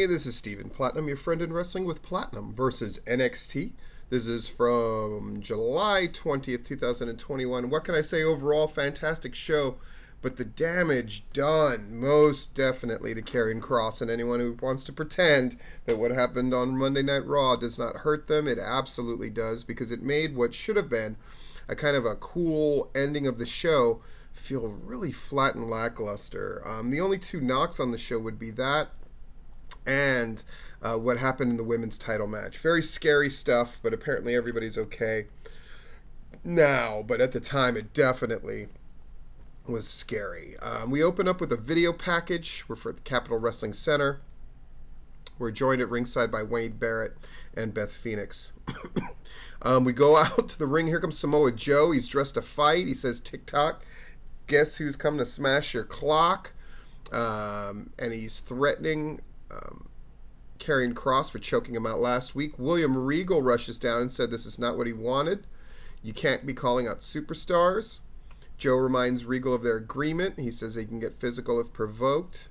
Hey, this is Steven Platinum, your friend in wrestling with Platinum versus NXT. This is from July 20th, 2021. What can I say overall? Fantastic show, but the damage done most definitely to Karrion Kross, and anyone who wants to pretend that what happened on Monday Night Raw does not hurt them, it absolutely does, because it made what should have been a kind of a cool ending of the show feel really flat and lackluster. The only two knocks on the show would be that and what happened in the women's title match. Very scary stuff, but apparently everybody's okay now. But at the time, it definitely was scary. We open up with a video package. We're for the Capitol Wrestling Center. We're joined at ringside by Wade Barrett and Beth Phoenix. We go out to the ring. Here comes Samoa Joe. He's dressed to fight. He says, "TikTok, guess who's come to smash your clock?" And he's threatening Karrion Kross for choking him out last week. William Regal rushes down and said this is not what he wanted. You can't be calling out superstars. Joe reminds Regal of their agreement. He says he can get physical if provoked.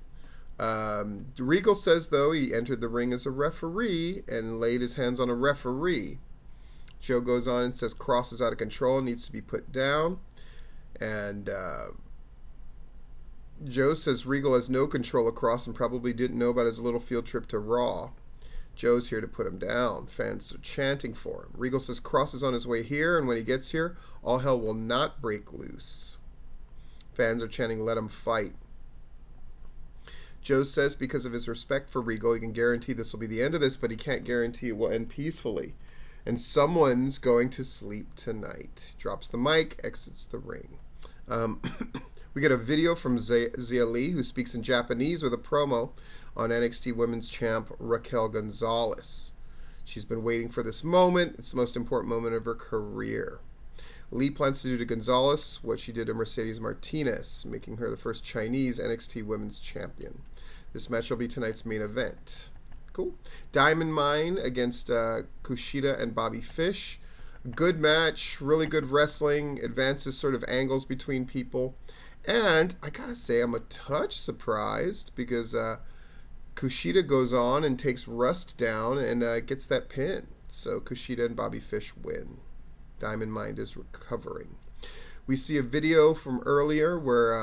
Regal says, though, he entered the ring as a referee and laid his hands on a referee. Joe goes on and says Kross is out of control and needs to be put down. And Joe says Regal has no control of Kross and probably didn't know about his little field trip to Raw. Joe's here to put him down. Fans are chanting for him. Regal says Kross is on his way here, and when he gets here, all hell will not break loose. Fans are chanting, "Let him fight." Joe says because of his respect for Regal, he can guarantee this will be the end of this, but he can't guarantee it will end peacefully. And someone's going to sleep tonight. Drops the mic, exits the ring. We get a video from Zia Lee, who speaks in Japanese, with a promo on NXT Women's Champ Raquel Gonzalez. She's been waiting for this moment. It's the most important moment of her career. Lee plans to do to Gonzalez what she did to Mercedes Martinez, making her the first Chinese NXT Women's Champion. This match will be tonight's main event. Cool. Diamond Mine against Kushida and Bobby Fish. Good match, really good wrestling, advances sort of angles between people. And I gotta say, I'm a touch surprised because Kushida goes on and takes Rust down and gets that pin. So Kushida and Bobby Fish win. Diamond Mine is recovering. We see a video from earlier where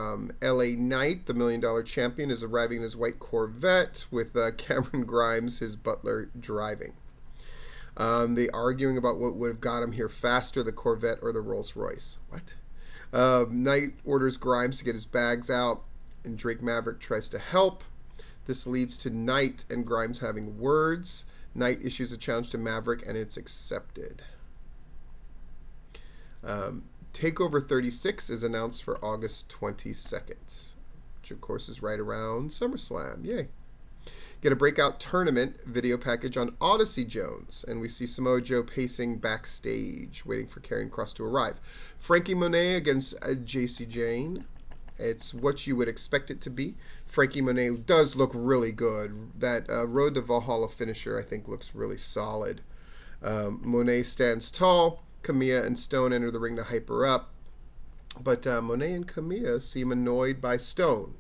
LA Knight, the $1 Million Champion, is arriving in his white Corvette with Cameron Grimes, his butler, driving. They arguing about what would have got him here faster, the Corvette or the Rolls Royce. What? Knight orders Grimes to get his bags out, and Drake Maverick tries to help. This leads to Knight and Grimes having words. Knight issues a challenge to Maverick, and it's accepted. TakeOver 36 is announced for August 22nd, which of course is right around SummerSlam. Yay. Get a breakout tournament video package on Odyssey Jones, and we see Samoa Joe pacing backstage, waiting for Karrion Kross to arrive. Frankie Monet against JC Jane. It's what you would expect it to be. Frankie Monet does look really good. That Road to Valhalla finisher, I think, looks really solid. Monet stands tall. Camilla and Stone enter the ring to hype her up, but Monet and Camilla seem annoyed by Stone.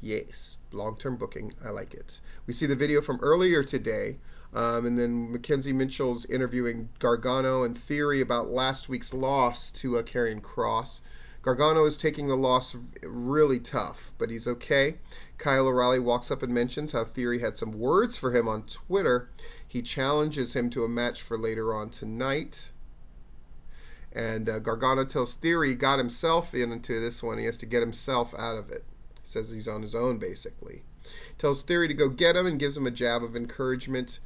Yes, long-term booking. I like it. We see the video from earlier today, and then Mackenzie Mitchell's interviewing Gargano and Theory about last week's loss to Karrion Kross. Gargano is taking the loss really tough, but he's okay. Kyle O'Reilly walks up and mentions how Theory had some words for him on Twitter. He challenges him to a match for later on tonight. And Gargano tells Theory he got himself into this one. He has to get himself out of it. Says he's on his own, basically. Tells Theory to go get him and gives him a jab of encouragement.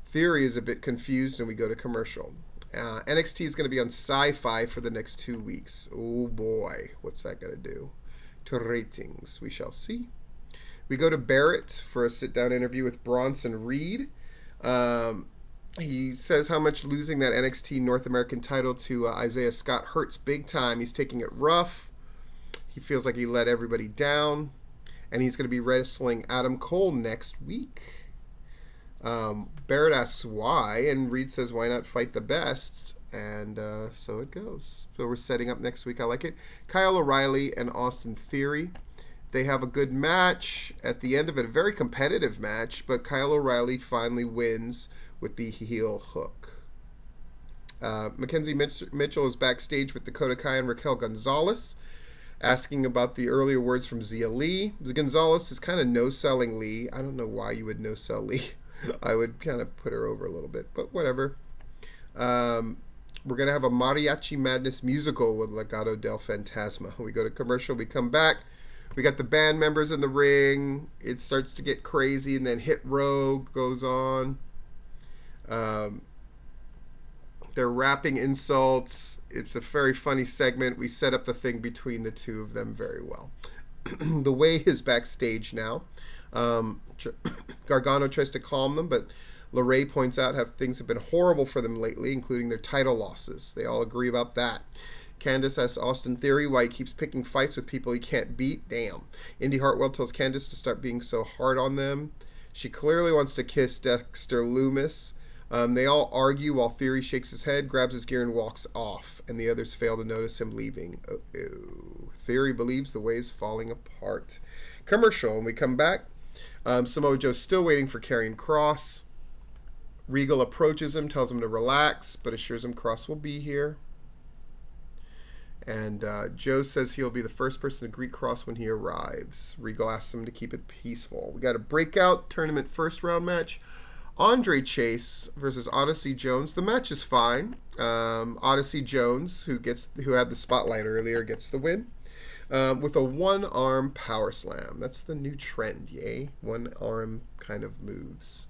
Theory is a bit confused, and we go to commercial. NXT is going to be on Sci-Fi for the next 2 weeks. Oh boy, what's that going to do to ratings? We shall see. We go to Barrett for a sit-down interview with Bronson Reed. He says how much losing that NXT North American title to Isaiah Scott hurts big time. He's taking it rough. He feels like he let everybody down. And he's going to be wrestling Adam Cole next week. Barrett asks why, and Reed says, why not fight the best? And so it goes. So we're setting up next week. I like it. Kyle O'Reilly and Austin Theory. They have a good match at the end of it, a very competitive match, but Kyle O'Reilly finally wins with the heel hook. Mackenzie Mitchell is backstage with Dakota Kai and Raquel Gonzalez, asking about the earlier words from Zia Lee. Gonzalez is kind of no-selling Lee. I don't know why you would no-sell Lee. I would kind of put her over a little bit, but whatever. We're going to have a Mariachi Madness musical with Legado del Fantasma. We go to commercial, we come back. We got the band members in the ring. It starts to get crazy, and then Hit Row goes on. They're rapping insults. It's a very funny segment. We set up the thing between the two of them very well. The Way is backstage now. Gargano tries to calm them, but LeRae points out how things have been horrible for them lately, including their title losses. They all agree about that. Candice asks Austin Theory why he keeps picking fights with people he can't beat. Damn. Indy Hartwell tells Candice to start being so hard on them. She clearly wants to kiss Dexter Loomis. They all argue while Theory shakes his head, grabs his gear, and walks off, and the others fail to notice him leaving. Theory believes the way is falling apart. Commercial, and we come back. Samoa Joe's still waiting for Karrion Kross. Regal approaches him, tells him to relax, but assures him Kross will be here. And Joe says he'll be the first person to greet Kross when he arrives. Regal asks him to keep it peaceful. We got a breakout tournament first round match. Andre Chase versus Odyssey Jones. The match is fine. Odyssey Jones, who had the spotlight earlier, gets the win with a one-arm power slam. That's the new trend, yay? One-arm kind of moves.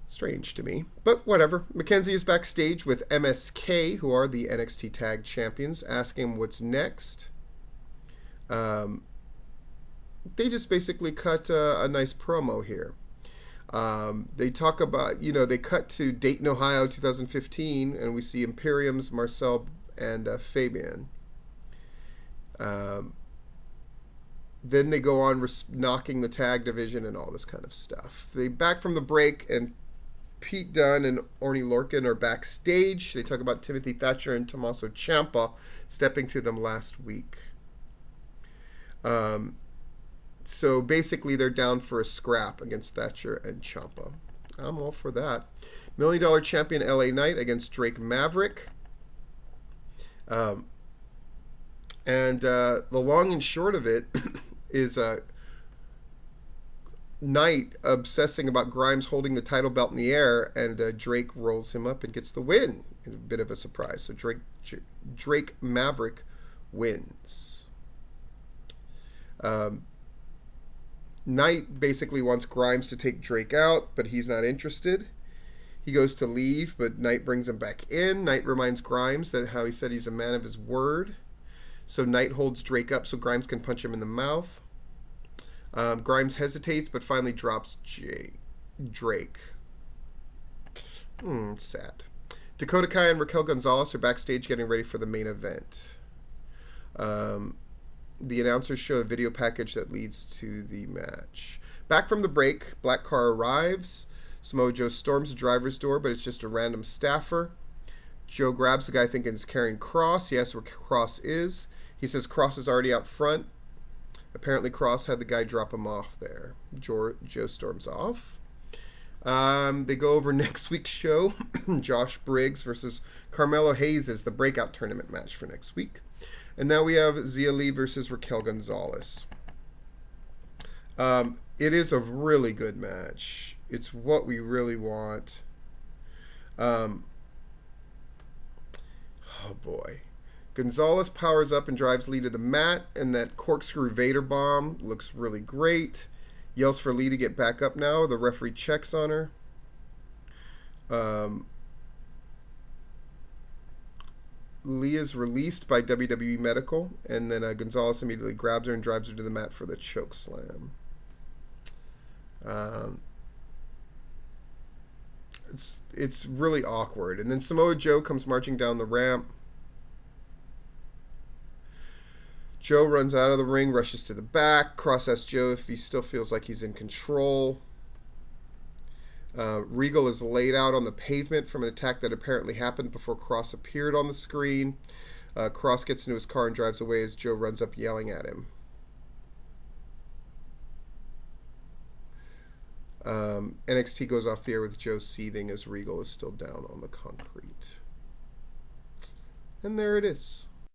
Strange to me, but whatever. Mackenzie is backstage with MSK, who are the NXT Tag Champions, asking him what's next. They just basically cut a nice promo here. They talk about, they cut to Dayton, Ohio, 2015, and we see Imperium's Marcel and Fabian. Then they go on knocking the tag division and all this kind of stuff. They back from the break, and Pete Dunne and Orny Lorcan are backstage. They talk about Timothy Thatcher and Tommaso Ciampa stepping to them last week. So basically they're down for a scrap against Thatcher and Ciampa. I'm all for that. $1 Million champion LA Knight against Drake Maverick. And the long and short of it is Knight obsessing about Grimes holding the title belt in the air, and Drake rolls him up and gets the win. A bit of a surprise. So Drake Maverick wins. Knight basically wants Grimes to take Drake out, but he's not interested. He goes to leave, but Knight brings him back in. Knight reminds Grimes that how he said he's a man of his word. So Knight holds Drake up so Grimes can punch him in the mouth. Grimes hesitates, but finally drops Drake. Sad. Dakota Kai and Raquel Gonzalez are backstage getting ready for the main event. The announcers show a video package that leads to the match. Back from the break, Black Car arrives. Samoa Joe storms the driver's door, but it's just a random staffer. Joe grabs the guy thinking it's Karrion Kross. He asks where Kross is. He says Kross is already out front. Apparently Kross had the guy drop him off there. Joe storms off. They go over next week's show. Josh Briggs versus Carmelo Hayes is the breakout tournament match for next week. And now we have Zia Lee versus Raquel Gonzalez. It is a really good match. It's what we really want. Oh boy. Gonzalez powers up and drives Lee to the mat, and that corkscrew Vader bomb looks really great. Yells for Lee to get back up now. The referee checks on her. Lee is released by WWE Medical, and then Gonzalez immediately grabs her and drives her to the mat for the choke slam. It's really awkward. And then Samoa Joe comes marching down the ramp. Joe runs out of the ring, rushes to the back. Kross asks Joe if he still feels like he's in control. Regal is laid out on the pavement from an attack that apparently happened before Kross appeared on the screen. Kross gets into his car and drives away as Joe runs up yelling at him. NXT goes off the air with Joe seething as Regal is still down on the concrete. And there it is.